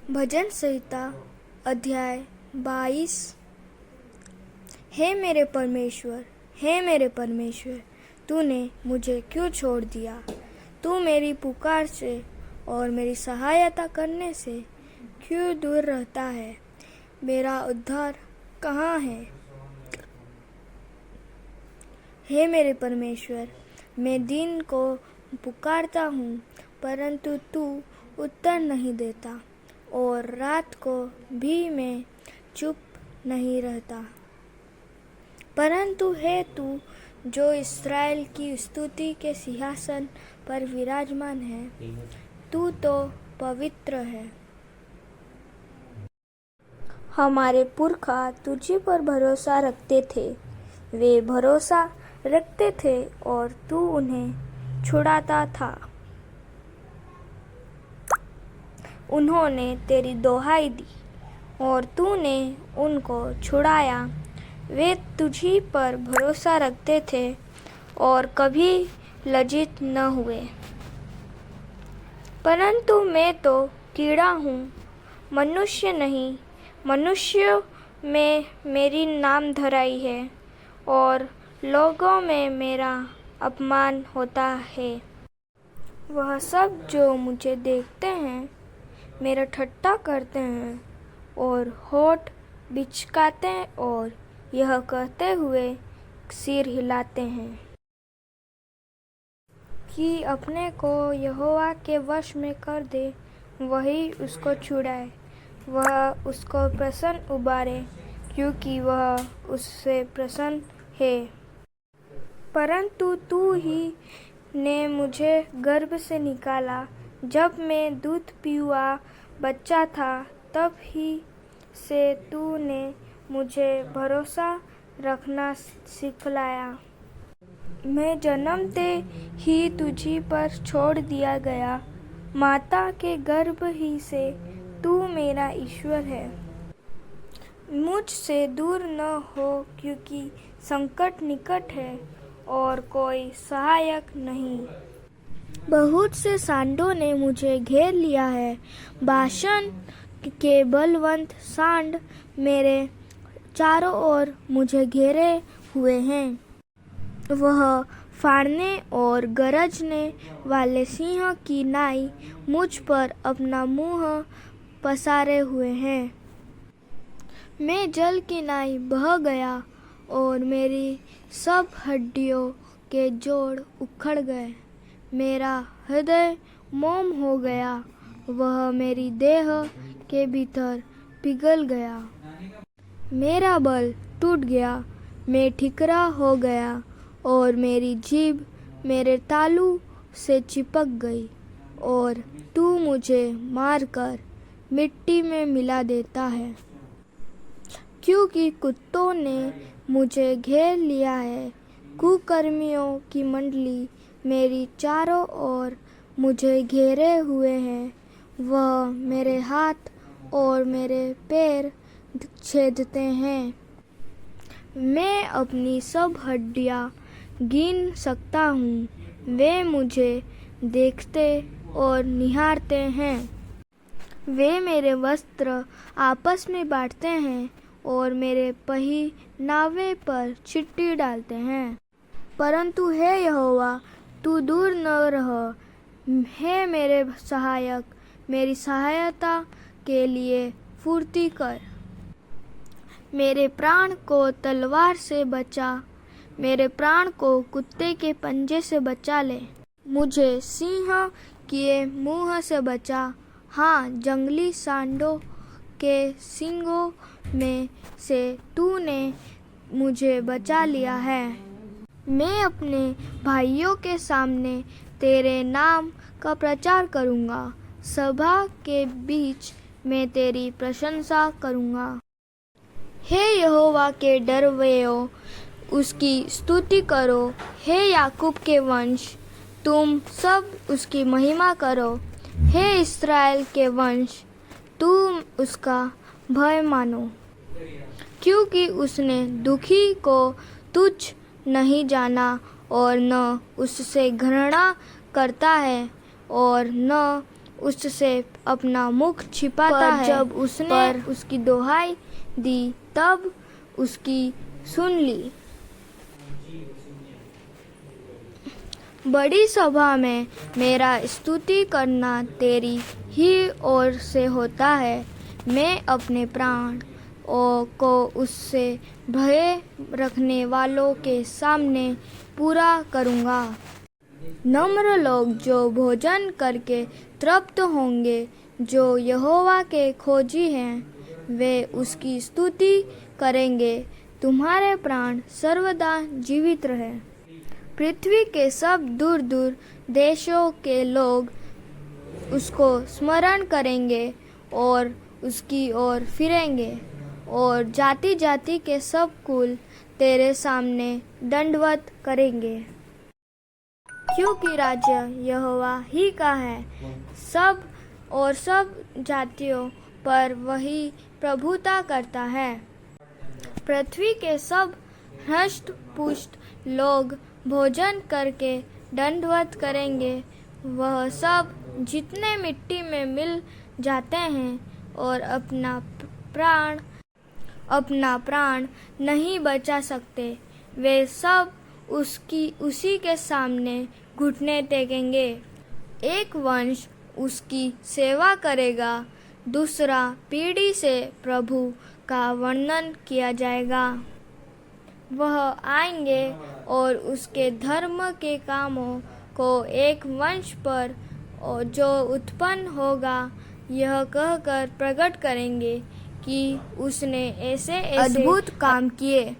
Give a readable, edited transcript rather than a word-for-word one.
भजन संहिता अध्याय 22। हे मेरे परमेश्वर, तूने मुझे क्यों छोड़ दिया? तू मेरी पुकार से और मेरी सहायता करने से क्यों दूर रहता है? मेरा उद्धार कहाँ है? हे मेरे परमेश्वर, मैं दिन को पुकारता हूँ, परंतु तू उत्तर नहीं देता, और रात को भी मैं चुप नहीं रहता। परंतु है तू जो इस्राएल की स्तुति के सिंहासन पर विराजमान है, तू तो पवित्र है। हमारे पुरखा तुझी पर भरोसा रखते थे, वे भरोसा रखते थे और तू उन्हें छुड़ाता था। उन्होंने तेरी दोहाई दी और तूने उनको छुड़ाया। वे तुझी पर भरोसा रखते थे और कभी लज्जित न हुए। परंतु मैं तो कीड़ा हूँ, मनुष्य नहीं। मनुष्यों में मेरी नाम धराई है और लोगों में मेरा अपमान होता है। वह सब जो मुझे देखते हैं मेरा ठट्ठा करते हैं और होठ बिचकाते और यह कहते हुए सिर हिलाते हैं कि अपने को यहोवा के वश में कर दे, वही उसको छुड़ाए, वह उसको प्रसन्न उबारे, क्योंकि वह उससे प्रसन्न है। परंतु तू ही ने मुझे गर्भ से निकाला, जब मैं दूध पीवा बच्चा था, तब ही से तूने मुझे भरोसा रखना सिखलाया। मैं जन्मते ही तुझी पर छोड़ दिया गया, माता के गर्भ ही से तू मेरा ईश्वर है। मुझसे दूर न हो, क्योंकि संकट निकट है और कोई सहायक नहीं। बहुत से सांडों ने मुझे घेर लिया है, बाशन के बलवंत सांड मेरे चारों ओर मुझे घेरे हुए हैं। वह फाड़ने और गरजने वाले सिंह की नाई मुझ पर अपना मुंह पसारे हुए हैं। मैं जल की नाई बह गया और मेरी सब हड्डियों के जोड़ उखड़ गए। मेरा हृदय मोम हो गया, वह मेरी देह के भीतर पिघल गया। मेरा बल टूट गया, मैं ठिकरा हो गया और मेरी जीभ मेरे तालू से चिपक गई। और तू मुझे मारकर मिट्टी में मिला देता है, क्योंकि कुत्तों ने मुझे घेर लिया है। कुकर्मियों की मंडली मेरी चारों ओर मुझे घेरे हुए हैं। वह मेरे हाथ और मेरे पैर छेदते हैं। मैं अपनी सब हड्डियां गिन सकता हूँ, वे मुझे देखते और निहारते हैं। वे मेरे वस्त्र आपस में बांटते हैं और मेरे पहिनावे पर चिट्ठी डालते हैं। परंतु हे यहोवा, तू दूर न रह। हे मेरे सहायक, मेरी सहायता के लिए फुर्ती कर। मेरे प्राण को तलवार से बचा, मेरे प्राण को कुत्ते के पंजे से बचा ले। मुझे सिंह के मुंह से बचा, हाँ, जंगली सांडों के सींगों में से तूने मुझे बचा लिया है। मैं अपने भाइयों के सामने तेरे नाम का प्रचार करूँगा, सभा के बीच मैं तेरी प्रशंसा करूँगा। हे यहोवा के डरवैयों, उसकी स्तुति करो। हे याकूब के वंश, तुम सब उसकी महिमा करो। हे इस्राएल के वंश, तुम उसका भय मानो, क्योंकि उसने दुखी को तुच्छ नहीं जाना और न उससे घृणा करता है और न उससे अपना मुख छिपाता है। जब उसने उसकी दुहाई दी तब उसकी सुन ली। बड़ी सभा में मेरा स्तुति करना तेरी ही ओर से होता है। मैं अपने प्राण को उससे भय रखने वालों के सामने पूरा करूँगा। नम्र लोग जो भोजन करके तृप्त होंगे, जो यहोवा के खोजी हैं, वे उसकी स्तुति करेंगे। तुम्हारे प्राण सर्वदा जीवित रहे। पृथ्वी के सब दूर दूर देशों के लोग उसको स्मरण करेंगे और उसकी ओर फिरेंगे, और जाति जाति के सब कुल तेरे सामने दंडवत करेंगे। क्योंकि राज्य यहोवा ही का है, सब जातियों पर वही प्रभुता करता है। पृथ्वी के सब हष्ट पुष्ट लोग भोजन करके दंडवत करेंगे। वह सब जितने मिट्टी में मिल जाते हैं और अपना प्राण नहीं बचा सकते, वे सब उसी के सामने घुटने टेकेंगे। एक वंश उसकी सेवा करेगा, दूसरा पीढ़ी से प्रभु का वर्णन किया जाएगा। वह आएंगे और उसके धर्म के कामों को एक वंश पर जो उत्पन्न होगा यह कहकर प्रकट करेंगे कि उसने ऐसे अद्भुत काम किए।